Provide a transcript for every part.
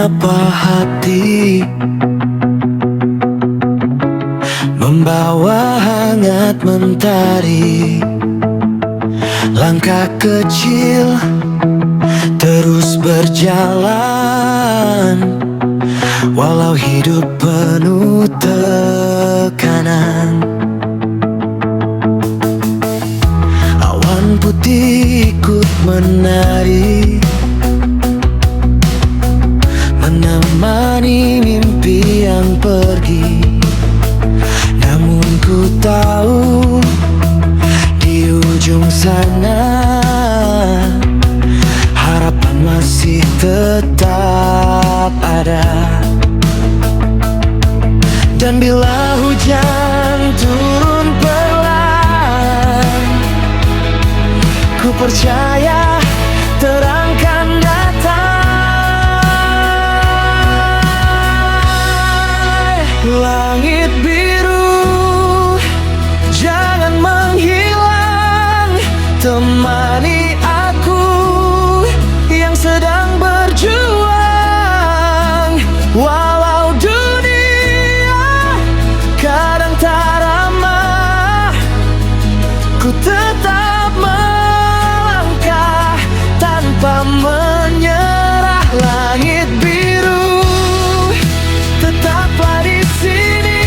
menyapa hati, membawa hangat mentari. Langkah kecil terus berjalan, walau hidup penuh tekanan. Awan putih ikut menari, menemani mimpi yang pergi. Namun ku tahu di ujung sana harapan masih tetap ada. Dan bila hujan turun pelan, ku percaya terang kan datang. Langit biru jangan menghilang, temani aku yang sedang berjuang. Walau dunia kadang tak ramah, ku tetap melangkah tanpa menyerah. Langit biru tetaplah di sini,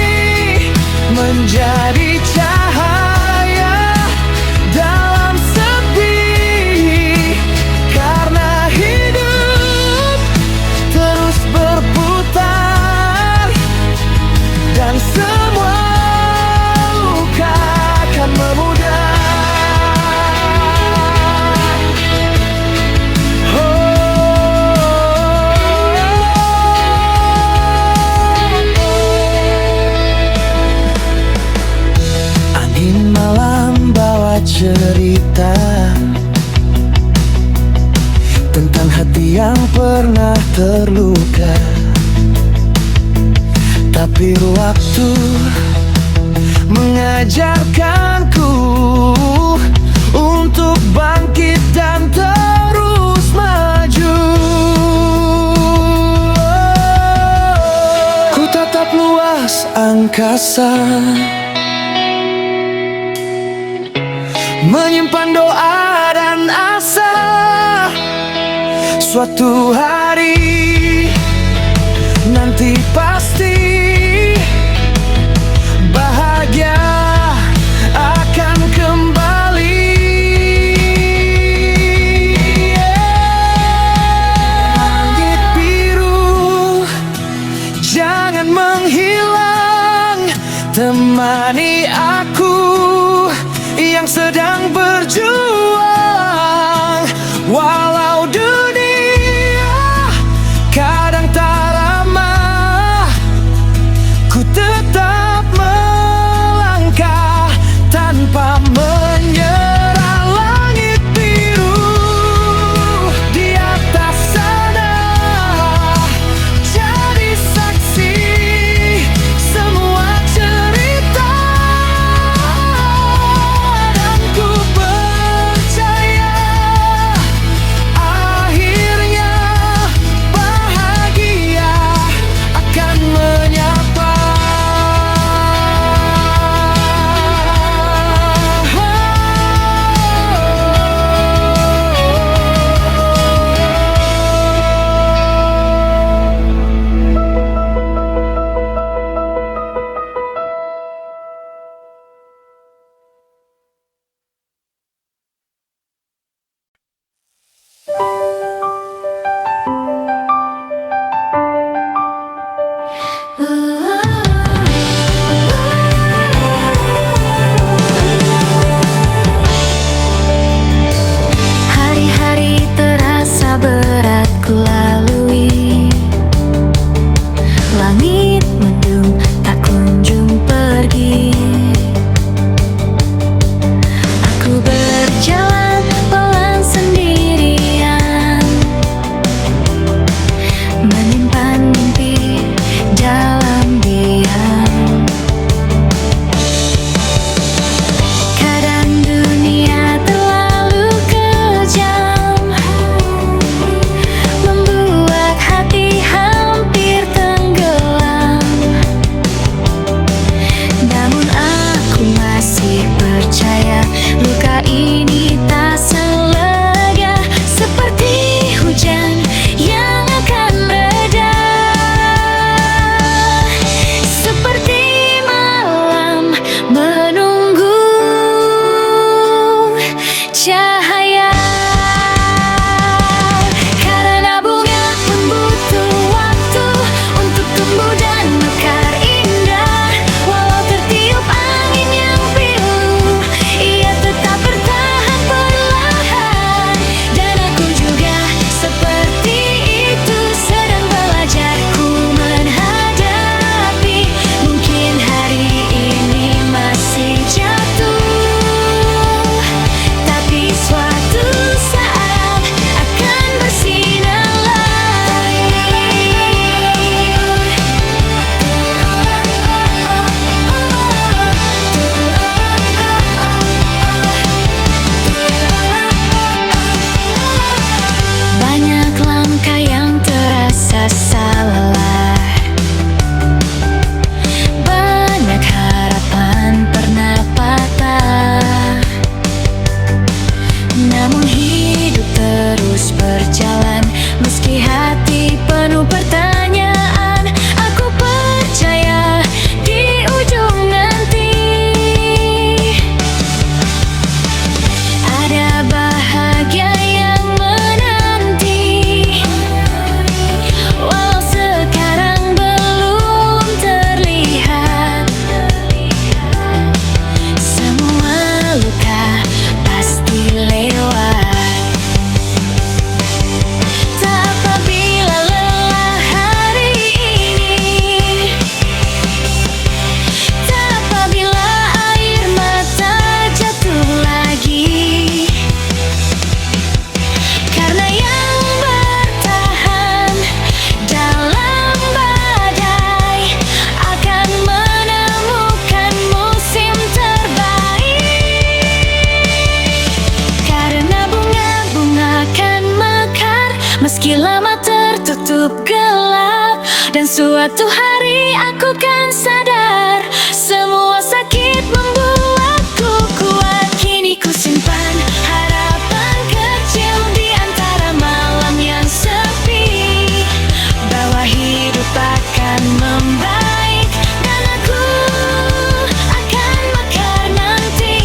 menjadi cahaya dalam sepi. Karena hidup terus berputar, dan semua luka akan memudar. Angin malam bawa cerita tentang hati yang pernah terluka. Tapi waktu mengajarkanku untuk bangkit dan terus maju. Ku tatap luas angkasa, menyimpan doa dan asa. Suatu hari nanti pasti bahagia akan kembali. Langit biru jangan menghilang, temani aku yang sedang berjuang. Walau dunia kadang tak ramah, ku tetap melangkah tanpa menyerah. Langit biru di atas sana, jadi saksi semua cerita. Dan ku percaya akhirnya bahagia akan menyapa. Hari-hari terasa berat ku lalui, langit mendung tak kunjung pergi. Aku berjalan pelan sendirian, menyimpan mimpi dalam diam. Kadang dunia terlalu kejam, membuat hati Suatu hari aku kan sadar, semua sakit membuatku kuat. Kini ku simpan harapan kecil di antara malam yang sepi, bahwa hidup akan membaik dan aku akan mekar nanti.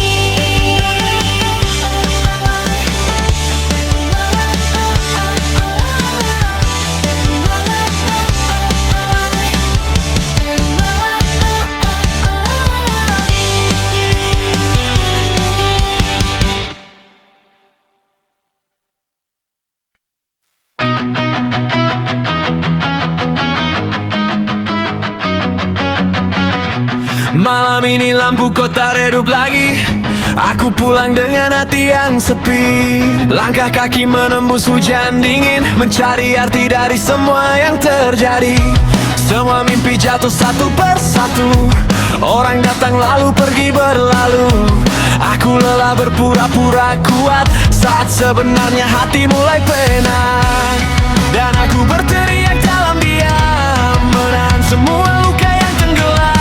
Malam ini lampu kota redup lagi. Aku pulang dengan hati yang sepi. Langkah kaki menembus hujan dingin, mencari arti dari semua yang terjadi. Semua mimpi jatuh satu persatu, orang datang lalu pergi berlalu. Aku lelah berpura-pura kuat saat sebenarnya hati mulai penat. Dan aku berteriak dalam diam, menahan semua luka yang tenggelam.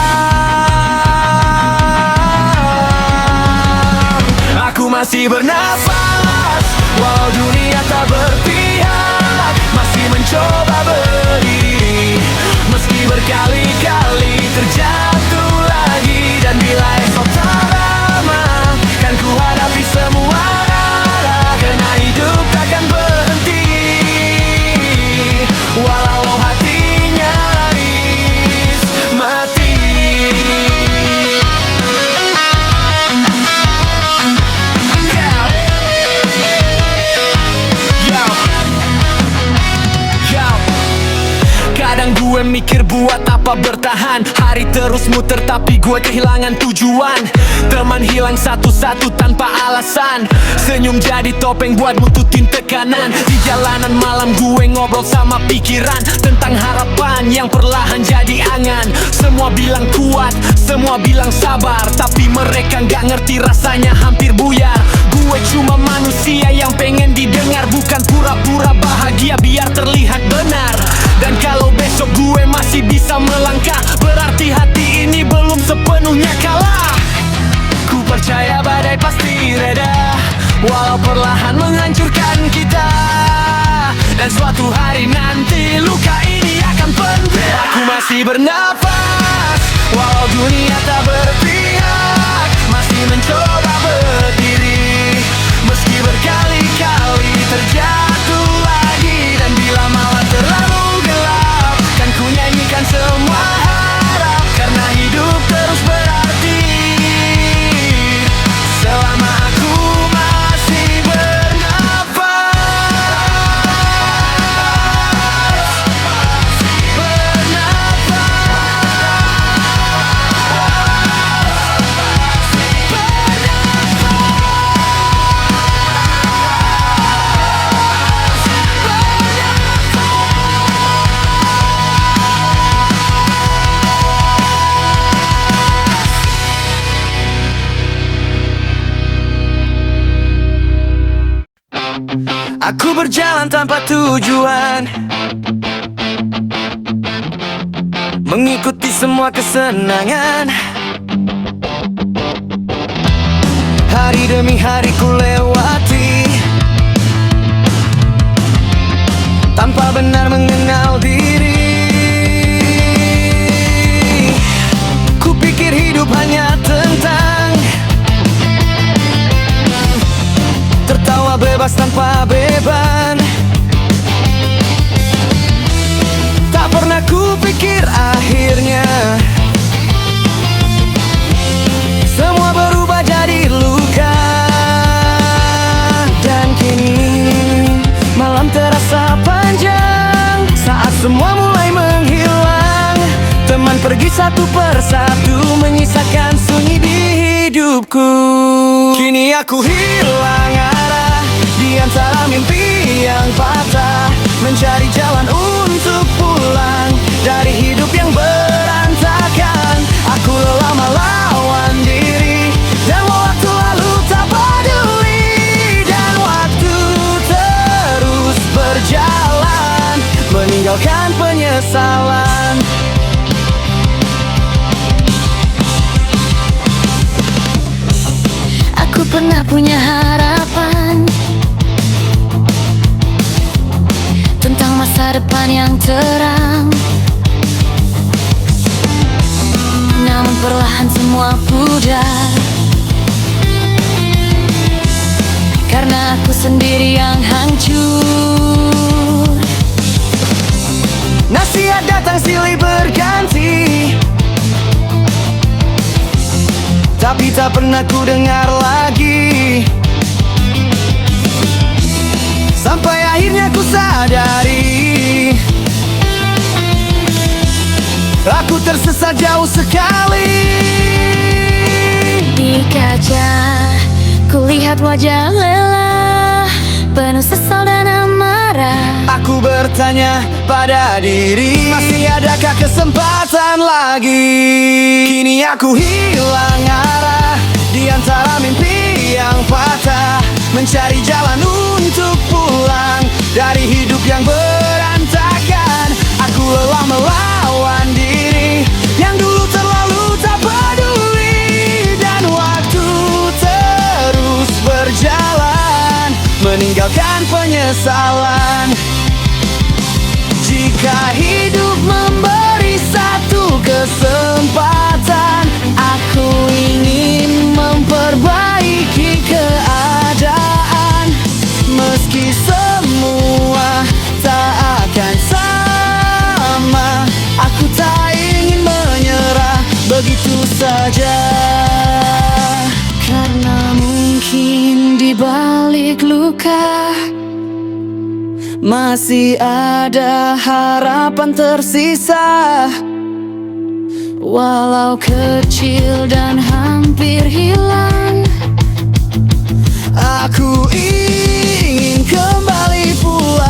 Aku masih bernafas, walau dunia tak berpihak. Masih mencoba berdiri, meski berkali-kali terjatuh lagi. Dan bila esok tak ramah, kan ku hadapi semua arah. Karena hidup takkan berhenti, walau hati nyaris mati. Kadang gue mikir buat apa bertahan. Hari terus muter tapi gue kehilangan tujuan. Teman hilang satu-satu tanpa alasan. Senyum jadi topeng buat mututin tekanan. Di jalanan malam gue ngobrol sama pikiran tentang harapan yang perlahan jadi angan. Semua bilang kuat, semua bilang sabar, tapi mereka gak ngerti rasanya hampir buyar. Gue cuma manusia yang pengen didengar, bukan pura-pura bahagia biar terlihat benar. Dan kalau besok gue masih bisa melangkah, berarti hati ini belum sepenuhnya kalah. Ku percaya badai pasti reda, walau perlahan menghancurkan kita. Dan suatu hari nanti luka ini akan penuh. Aku masih bernafas, walau dunia tak berpihak. Masih mencoba berdiri, meski berkali-kali terjatuh lagi. Dan bila malam terlalu gelap, kan ku nyanyikan semua harap. Karena hidup terus berarti selama aku masih bernafas. Aku berjalan tanpa tujuan, mengikuti semua kesenangan. Hari demi hari ku lewati, tanpa benar mengenal diri. Ku pikir hidup hanya tentang tertawa bebas tanpa beban. Tak pernah ku pikir akhirnya semua berubah jadi luka. Dan kini malam terasa panjang saat semua mulai menghilang. Teman pergi satu persatu, menyisakan sunyi di hidupku. Kini aku hilang arah di antara mimpi yang patah, mencari jalan untuk pulang dari hidup yang berantakan. Aku lelah melawan diri, dan waktu lalu tak peduli. Dan waktu terus berjalan, meninggalkan penyesalan. terang. Namun perlahan semua pudar, karena aku sendiri yang hancur. Nasihat datang silih berganti, tapi tak pernah ku dengar lagi. Sampai akhirnya ku sadari, aku tersesat jauh sekali. Di kaca kulihat wajah lelah, penuh sesal dan amarah. Aku bertanya pada diri, masih adakah kesempatan lagi? Kini aku hilang arah di antara mimpi yang patah, mencari jalan untuk pulang dari hidup yang berantakan. Aku lelah melawan diri yang dulu terlalu tak peduli, dan waktu terus berjalan meninggalkan penyesalan. Jika hidup memberi satu kesempatan, aku ingin memperbaiki keadaan. Meski semua tak akan sama, aku tak ingin menyerah begitu saja. Karena mungkin di balik luka masih ada harapan tersisa, walau kecil dan hampir hilang. aku ingin kembali pulang.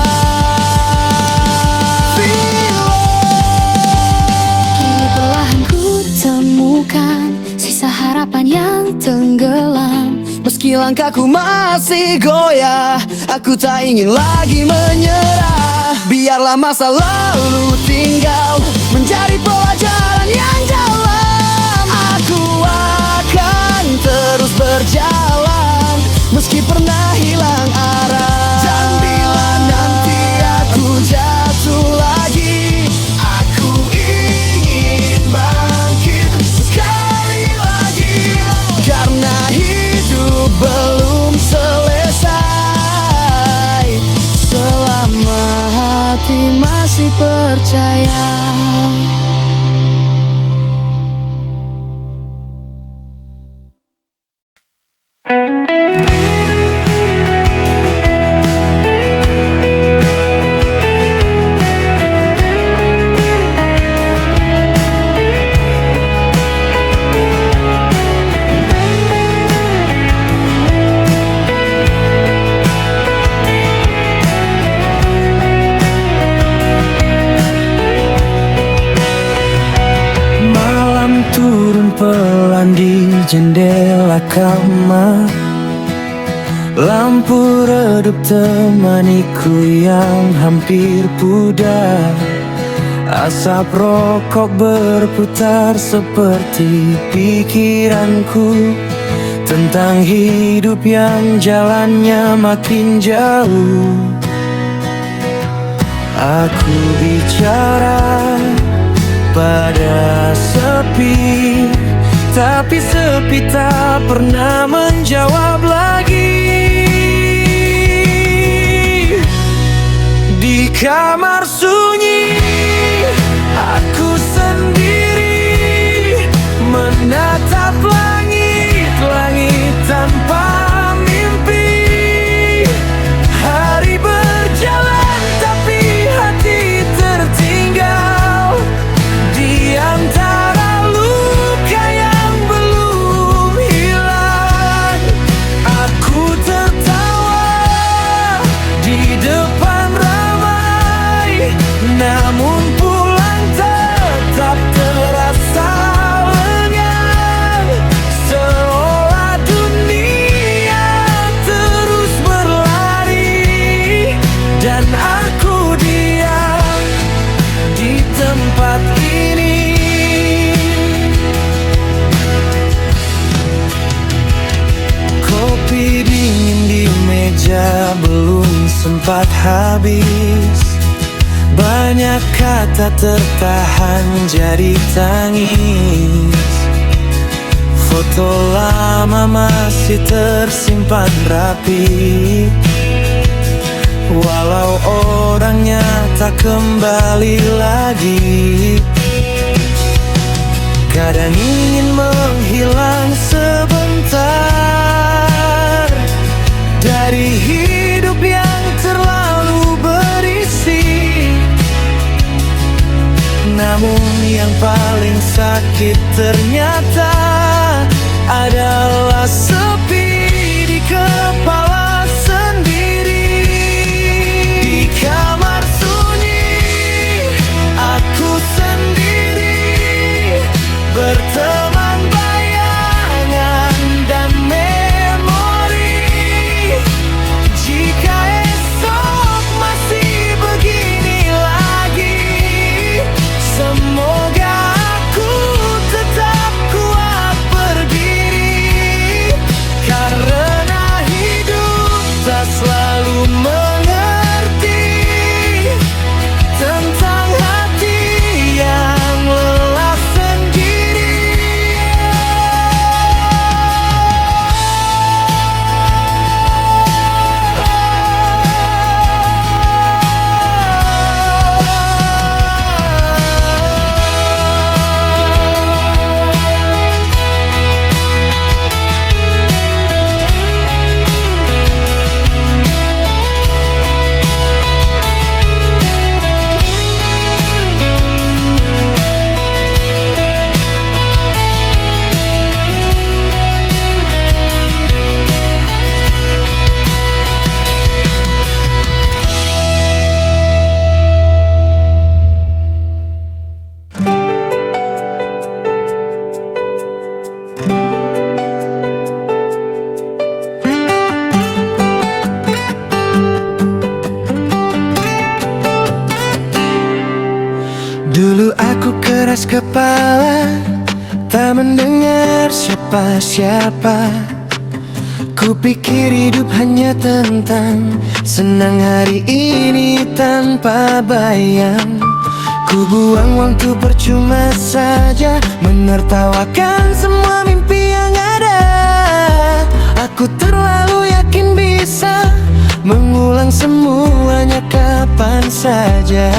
Kini perlahan ku temukan sisa harapan yang tenggelam. Meski langkahku masih goyah, aku tak ingin lagi menyerah. Biarlah masa lalu tinggal menjadi pelajaran yang dalam. Aku akan terus berjalan meski pernah hilang arah. Dan bila nanti aku jatuh lagi, aku ingin bangkit sekali lagi. Karena hidup belum selesai selama hati masih percaya. Turun pelan di jendela kamar, lampu redup temaniku yang hampir pudar. Asap rokok berputar seperti pikiranku tentang hidup yang jalannya makin jauh. Aku bicara pada sepi, tapi sepi tak pernah menjawab lagi. Di kamar sunyi, aku sendiri menatap langit-langit tanpa mimpi. Hari berjalan tapi hati tertinggal di antara luka yang belum hilang. Aku tertawa di depan ramai, namun pulang tetap terasa lengang. Seolah dunia terus berlari dan aku diam di tempat ini. Kopi dingin di meja belum sempat habis, Banyak kata tertahan jadi tangis. Foto lama masih tersimpan rapi, walau orangnya tak kembali lagi. Kadang ingin menghilang sebentar dari hidup yang terlalu berisi. Namun yang paling sakit ternyata adalah sepi di kepala sendiri. Di kamar sunyi aku sendiri, berteman bayangan dan memori. Jika esok masih begini lagi, semoga aku tetap kuat berdiri. Karena hidup tak selalu mengerti tentang hati yang lelah sendiri. Dulu aku keras kepala, tak mendengar siapa-siapa. Kupikir hidup hanya tentang senang hari ini tanpa bayang. Ku buang waktu percuma saja, menertawakan semua mimpi yang ada. Aku terlalu yakin bisa mengulang semuanya kapan saja.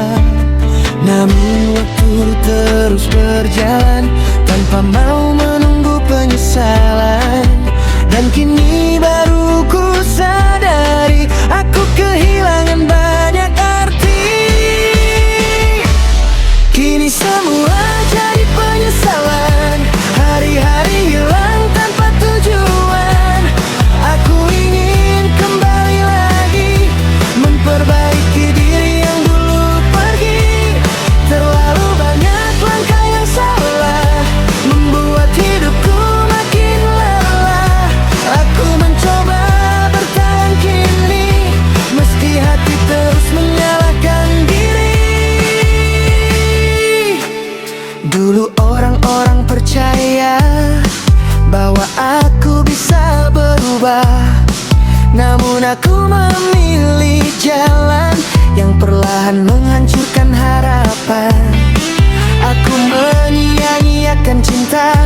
Namun waktu terus berjalan tanpa mau menunggu penyesalan. Dan kini baru ku sadari aku kehilangan banyak arti. Kini semua jadi penyesalan, hari-hari hilang tanpa tujuan. Aku ingin kembali lagi, memperbaiki diri yang dulu pergi. Terlalu banyak langkah yang salah, membuat hidupku makin lelah. Aku mencoba bertahan kini, meski hati terus menyalahkan diri. Dulu orang-orang percaya bahwa aku bisa berubah, namun aku memilih jalan yang perlahan menghancurkan harapan. Aku menyia-nyiakan cinta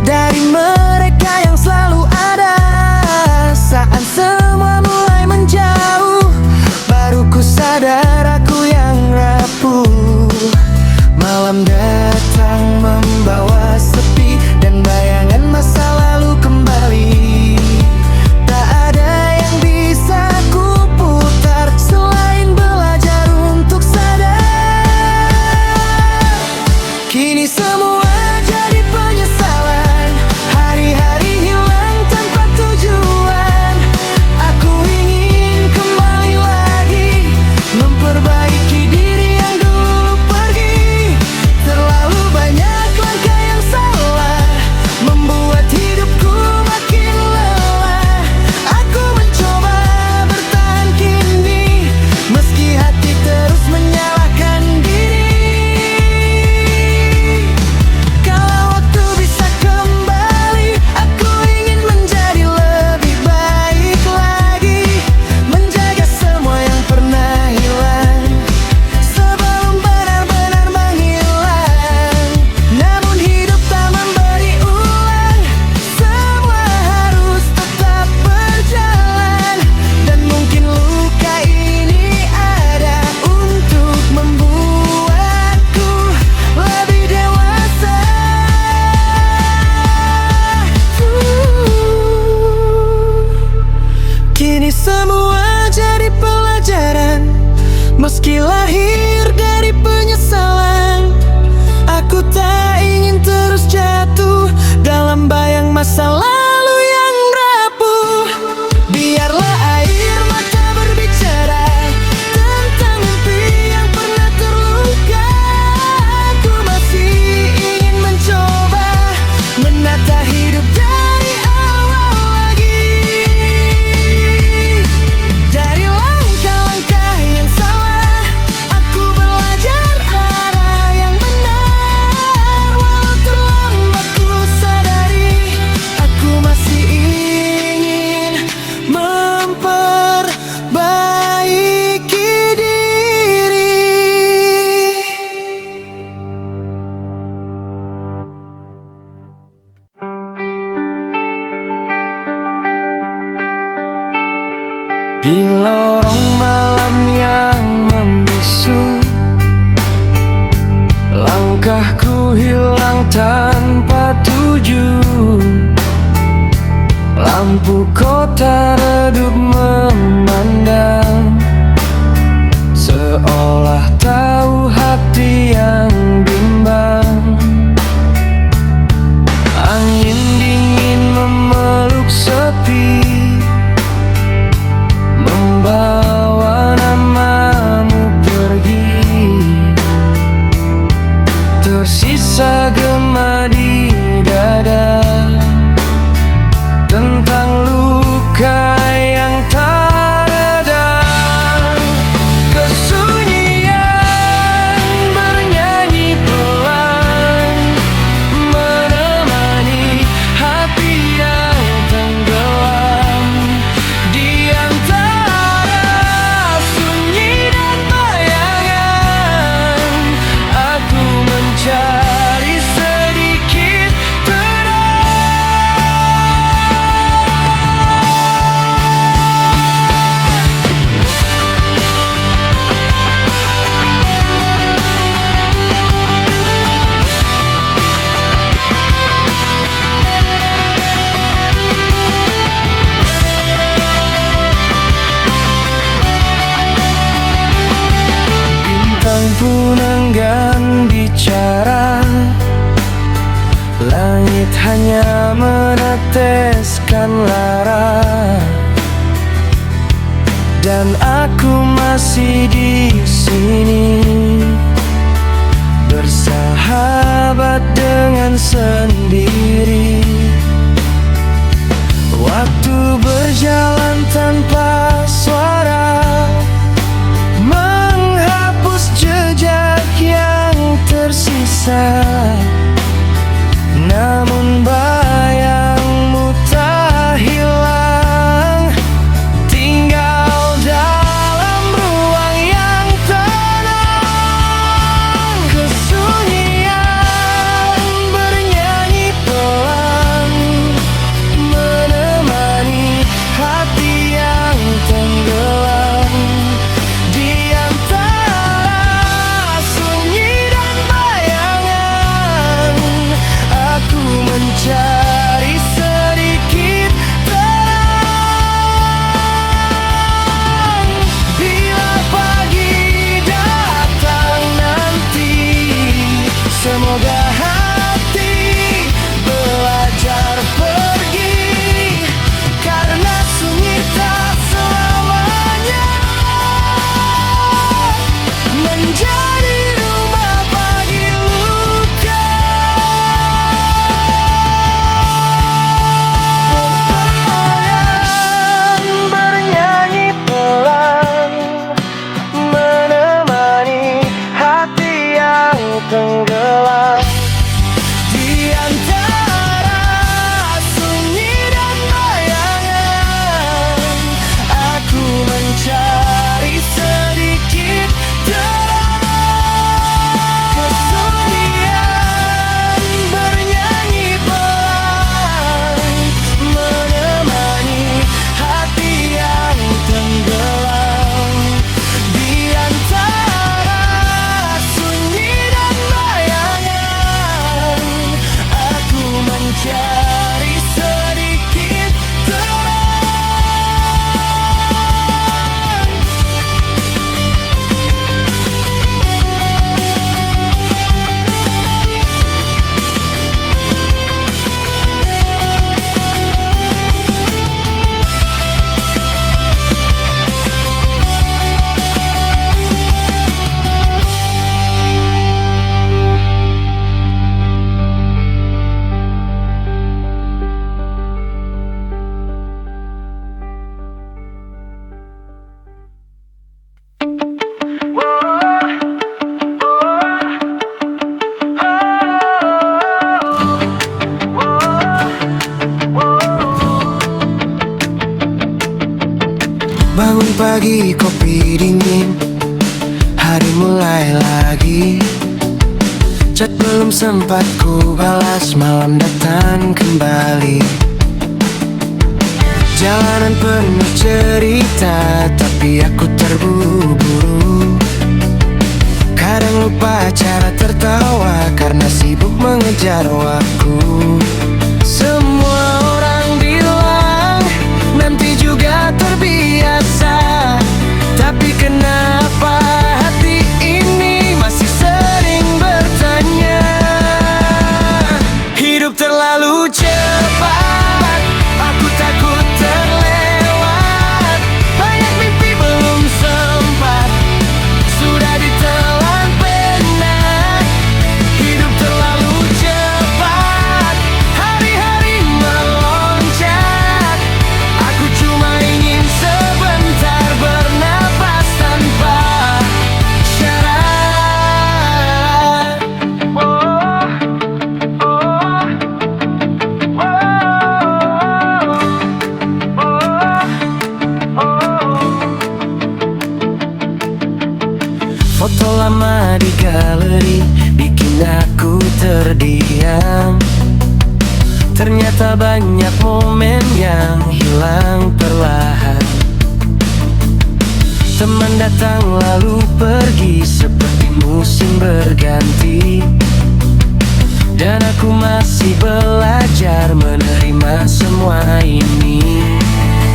dari mereka yang selalu ada. Saat semua mulai menjauh, baru ku sadar aku yang rapuh. Malam datang membawa sepi dan bayangan masa lalu kembali. Tak ada yang bisa ku putar selain belajar untuk sadar. Kini semua jadi penyesalan, hari-hari hilang tanpa tujuan. Aku ingin kembali lagi, memperbaiki diri yang dulu pergi. Terlalu banyak langkah yang salah, membuat hidupku makin lelah. Aku mencoba bertahan kini, meski hati terus menyalahkan diri. Meski lahir dari penyesalan, aku tak ingin terus jatuh dalam bayang masa lalu yang rapuh. Biarlah air mata berbicara tentang mimpi yang pernah terluka. Aku masih ingin mencoba menata hidup dari awal lagi. Dari langkah-langkah yang salah, aku belajar arah yang benar. Walau terlambat ku sadari, aku masih ingin memperbaiki diri. Di lorong malam yang membisu, langkahku hilang tanpa tujuh. Lampu kota redup memandang, seolah tahu hati yang bimbang. Angin dingin memeluk sepi, membawa namamu pergi. Tersisa gema di dada tentang luka yang tak redam. Kesunyian bernyanyi pelan, menemani hati yang tenggelam. Di antara sunyi dan bayangan, aku mencari sedikit terang. Bintang pun enggan bicara, langit hanya meneteskan lara. Dan aku masih di sini, bersahabat dengan sendiri. Waktu berjalan tanpa suara, menghapus jejak yang tersisa. Namun bayangmu tak hilang, tinggal dalam ruang yang tenang. Kesunyian bernyanyi pelan, menemani hati yang tenggelam. Di antara sunyi dan bayangan, aku mencari Bangun pagi kopi dingin, hari mulai lagi. Chat belum sempat ku balas, malam datang kembali. Jalanan penuh cerita, tapi aku terburu-buru. Kadang lupa cara tertawa karena sibuk mengejar waktu. Semua orang bilang nanti juga terbiasa, tapi kenapa hati ini masih sering bertanya. Hidup terlalu cepat, aku takut terlewat. Banyak mimpi belum sempat, sudah ditelan pena. Hidup terlalu cepat, hari-hari meloncat. Aku cuma ingin sebentar bernapas tanpa syarat. Foto lama di galeri bikin aku terdiam. Ternyata banyak momen yang hilang perlahan. Teman datang lalu pergi seperti musim berganti. Dan aku masih belajar menerima semua ini.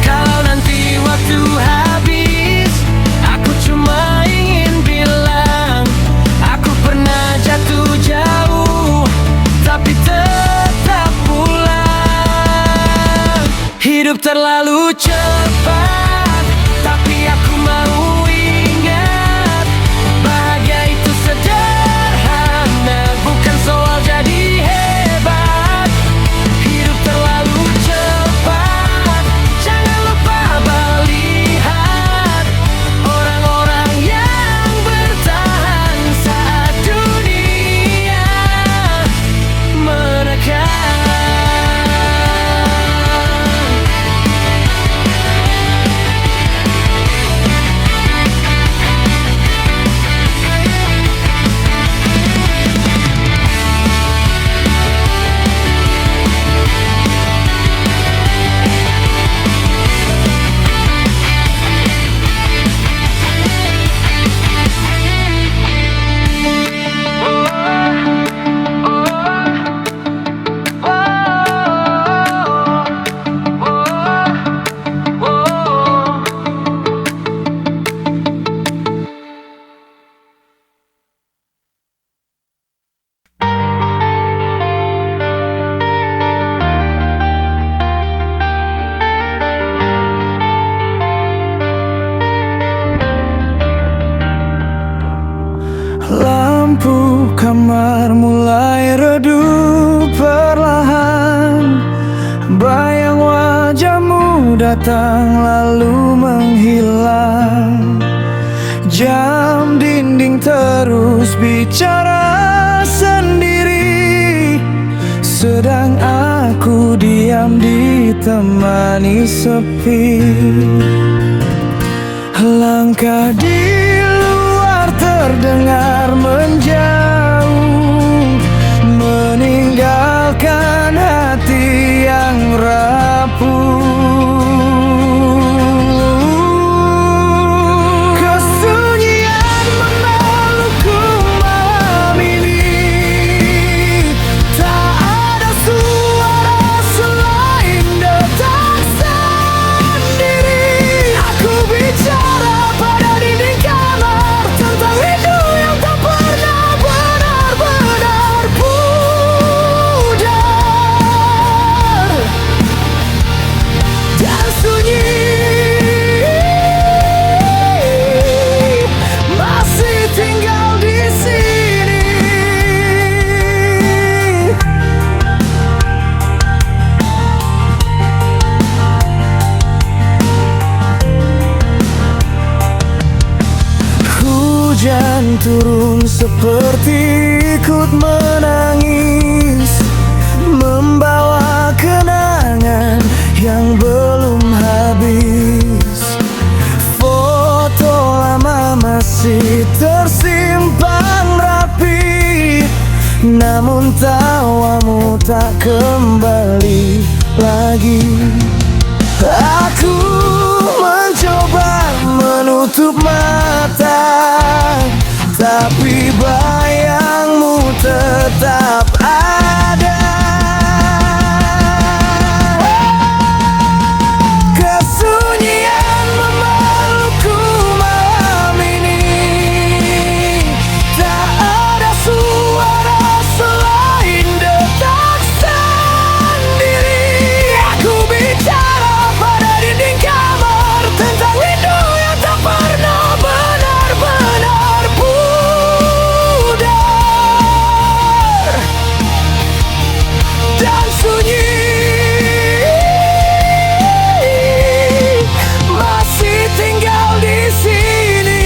Kalau nanti waktu habis, aku cuma ingin bilang aku pernah jatuh jauh, tapi tetap pulang. Hidup terlalu cepat, tapi aku mau ingat bahagia itu sederhana, bukan soal jadi hebat. Hidup terlalu cepat, jangan lupa melihat orang-orang yang bertahan saat dunia menekan. Lampu kamar mulai redup perlahan. Bayang wajahmu datang lalu menghilang. Jam dinding terus bicara sendiri, sedang aku diam ditemani sepi. Langkah di luar terdengar menjauh, meninggalkan hati yang rapuh. Kesunyian memelukku malam ini, tak ada suara selain detak sendiri. Aku bicara pada dinding kamar tentang rindu yang tak pernah benar-benar pudar. Dan sunyi masih tinggal di sini. Hujan turun seperti ikut menangis, membawa kenangan yang belum habis. tawamu tak kembali lagi. Aku mencoba menutup mata, tapi bayangmu tetap ada. Kesunyian memelukku malam ini, tak ada suara selain detak sendiri. Aku bicara pada dinding kamar tentang rindu yang tak pernah benar-benar pudar dan sunyi. Masih tinggal di sini.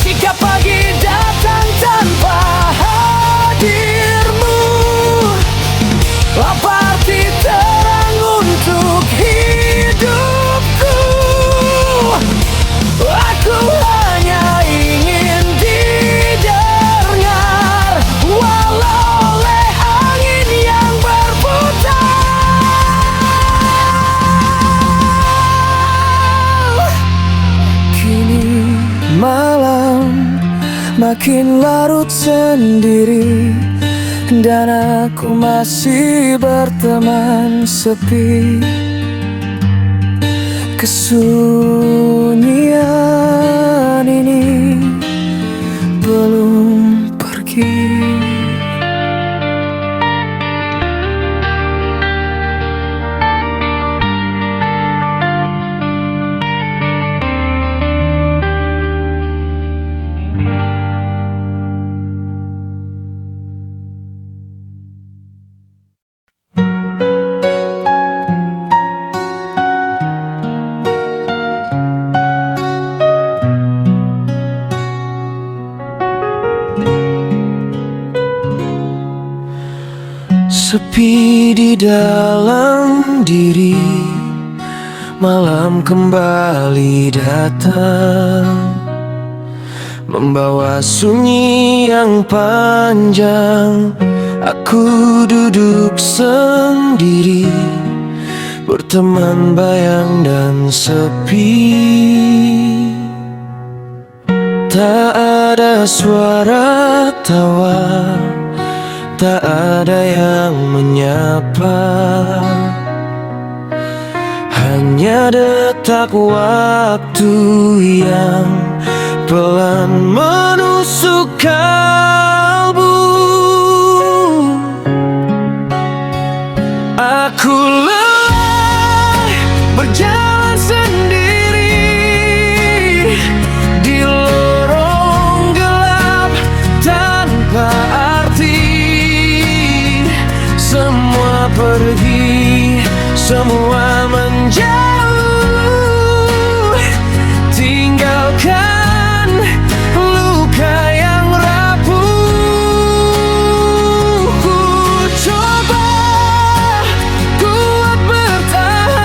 Jika pagi datang tanpa hadirmu, apa arti terang untuk hidupku? Aku hanya ingin didengar walau oleh angin yang berputar. Kini malam makin larut sendiri, dan aku masih berteman sepi. Kesunyian ini belum pergi. Sepi di dalam diri, malam kembali datang, membawa sunyi yang panjang. Aku duduk sendiri, berteman bayang dan sepi. Tak ada suara tawa, tak ada yang menyapa, hanya detak waktu yang pelan menusuk kalbu. Aku lelah berjalan sendiri di lorong gelap tanpa arti. Semua pergi, semua menjauh, tinggalkan luka yang rapuh. Ku coba kuat bertahan,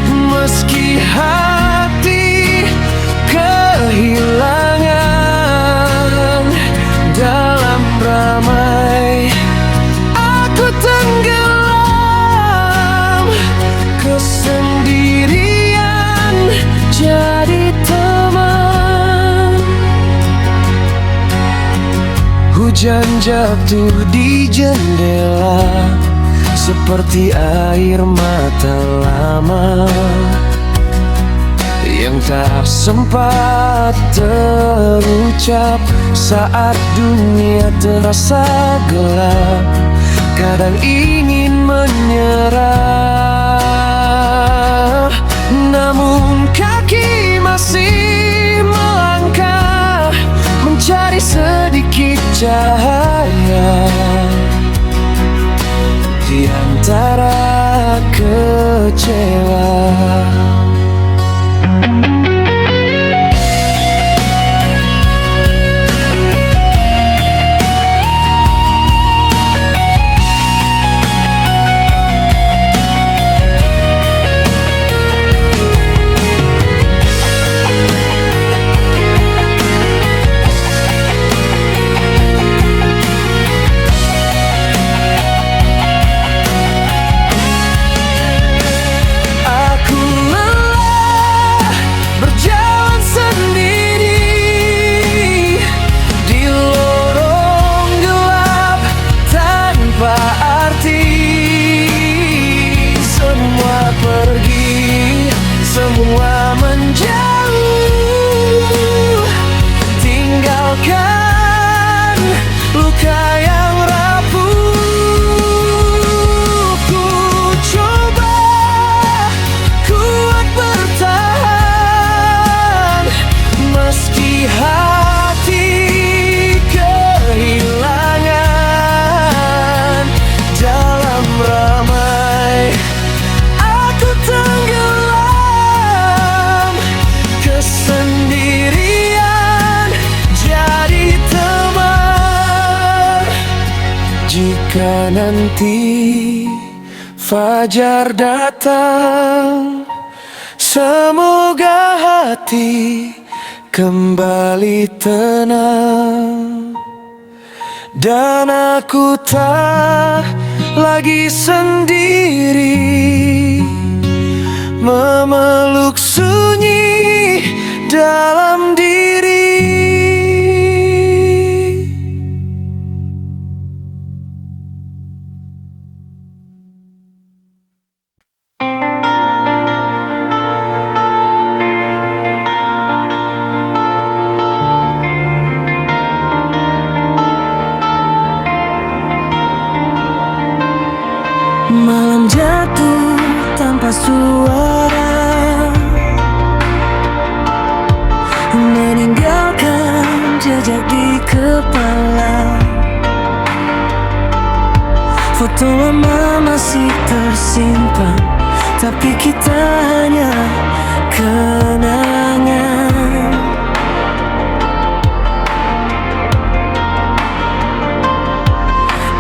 meski hati kehilangan dalam ramai. Aku tenggelam, kesendirian jadi teman. Hujan jatuh di jendela seperti air mata lama yang tak sempat terucap saat dunia terasa gelap. Kadang ingin menyerah, namun kaki masih melangkah, mencari sedikit cahaya di antara kecewa. nanti fajar datang, semoga hati kembali tenang, dan aku tak lagi sendiri, memeluk sunyi dalam diri. Malam jatuh tanpa suara, meninggalkan jejak di kepala. Foto lama masih tersimpan, tapi kita hanya kenangan.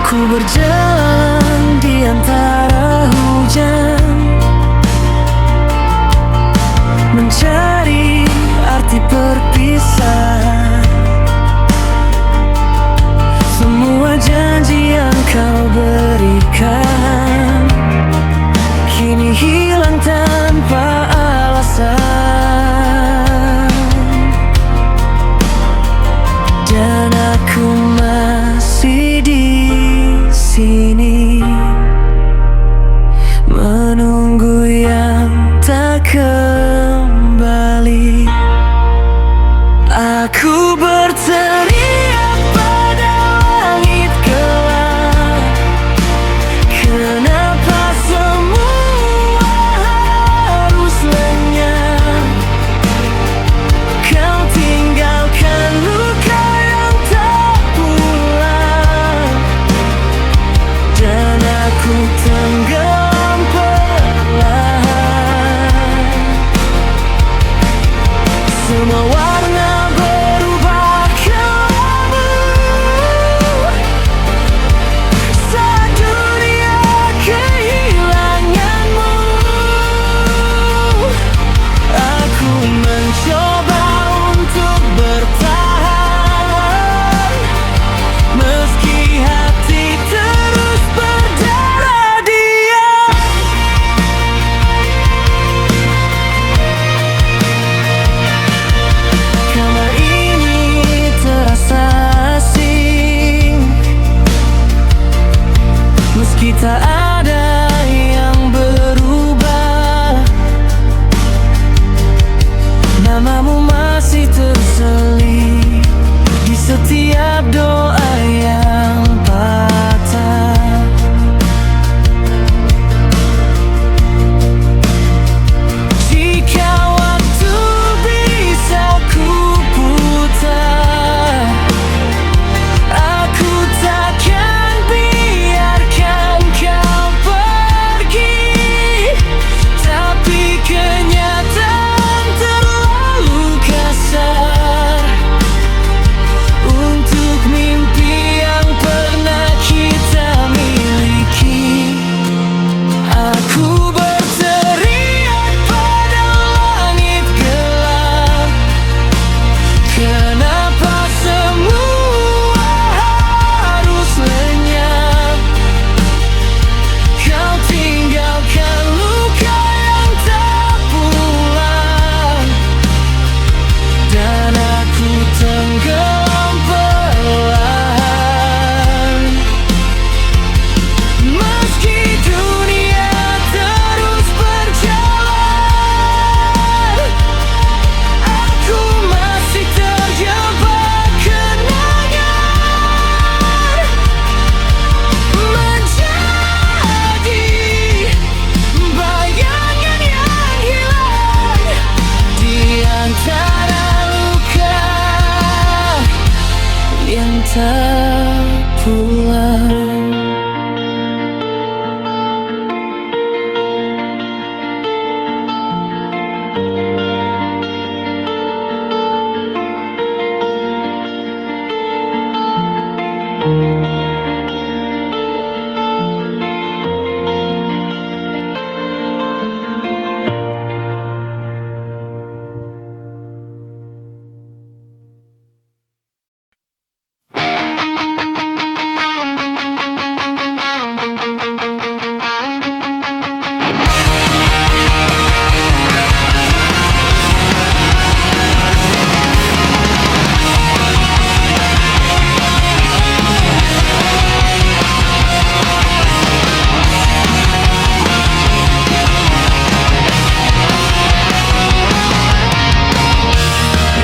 Ku berjalan di antara hujan, mencari arti perpisahan. Semua janji yang kau berikan kini hilang tanpa alasan, dan aku masih di sini menunggu yang tak kembali. Aku berteriak pada langit gelap, kenapa semua harus lenyap? Kau tinggalkan luka yang tak pulang, dan aku tenggelam perlahan. Semua warna berubah kelabu saat dunia kehilanganmu. Aku mencoba untuk bertahan, meski hati terus berdarah diam. Kamar ini terasa asing, meski tak ada yang berubah. Namamu masih terselip di setiap doa yang patah. Jika waktu bisa ku putar, aku takkan biarkan kau pergi. Tapi kenyataan terlalu kasar untuk mimpi yang pernah kita miliki. Aku berteriak pada langit gelap, kenapa semua harus lenyap? Kau tinggalkan luka yang tak pulang, dan aku tenggelam perlahan. Meski dunia terus berjalan, aku masih terjebak kenangan, menjadi bayangan yang hilang di antara luka yang tak pulang.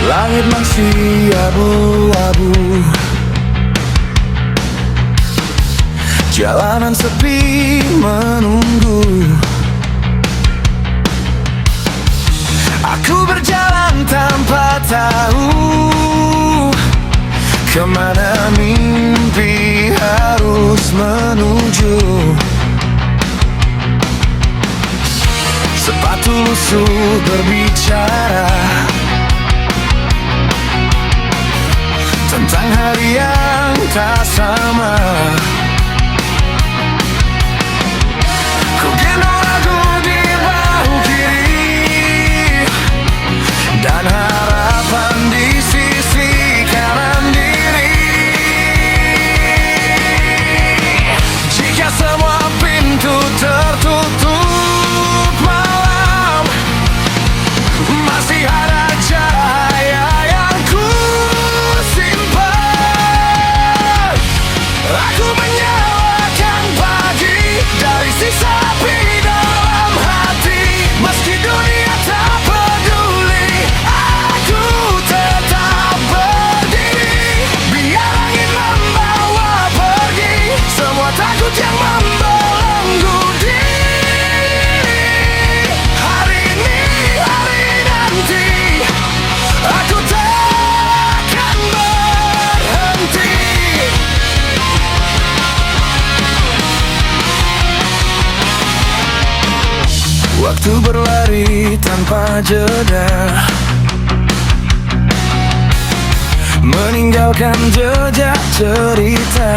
Langit masih abu-abu, jalanan sepi menunggu. Aku berjalan tanpa tahu kemana mimpi harus menuju. Sepatu lusuh berbicara tentang hari yang tak sama. Ku gendong lagu di bahu kiri dan harapan di sisi kanan diri. Jika semua pintu tertutup malam, masih ada cahaya yang ku simpan. Aku menyalakan pagi dari sisa api dalam hati. Meski dunia tak peduli, aku tetap berdiri. Biar angin membawa pergi semua takut yang membelenggu diri. Hari ini, hari nanti, aku takkan berhenti. Waktu berlari tanpa jeda, meninggalkan jejak cerita.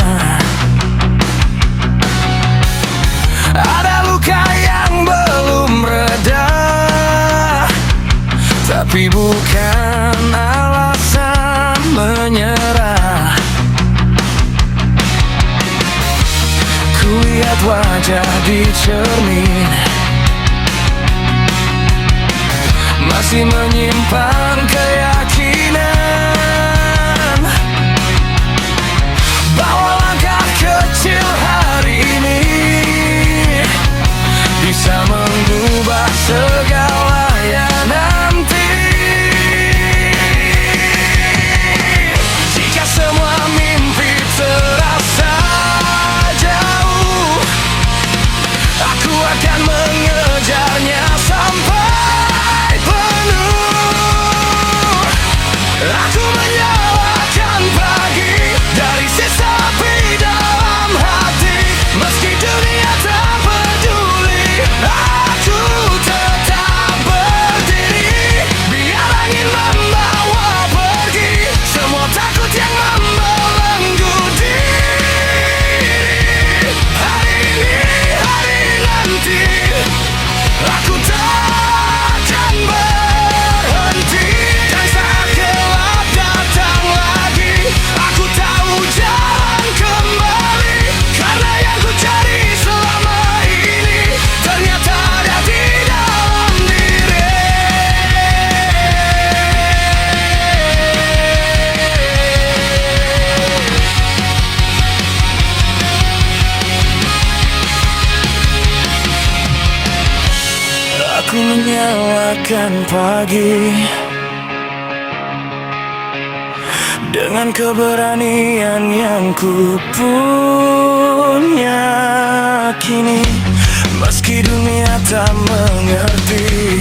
Ada luka yang belum reda, tapi bukan alasan menyerah. Ku lihat wajah di cermin, masih menyimpan keyakinan bahwa langkah kecil hari ini bisa mengubah segalanya nanti. Jika semua mimpi terasa jauh, aku akan mengejarnya sampai penuh. Aku menyalakan pagi dari sisa api dalam hati. Meski dunia tak peduli, aku tetap berdiri. Biar angin membawa pergi semua takut yang membelenggu diri. Hari ini, hari nanti, aku takkan berhenti. Dan saat gelap datang lagi, aku tahu jalan kembali. Karena yang ku cari selama ini ternyata ada di dalam diri. Aku menyalakan pagi dengan keberanian yang ku punya kini. Meski dunia tak mengerti,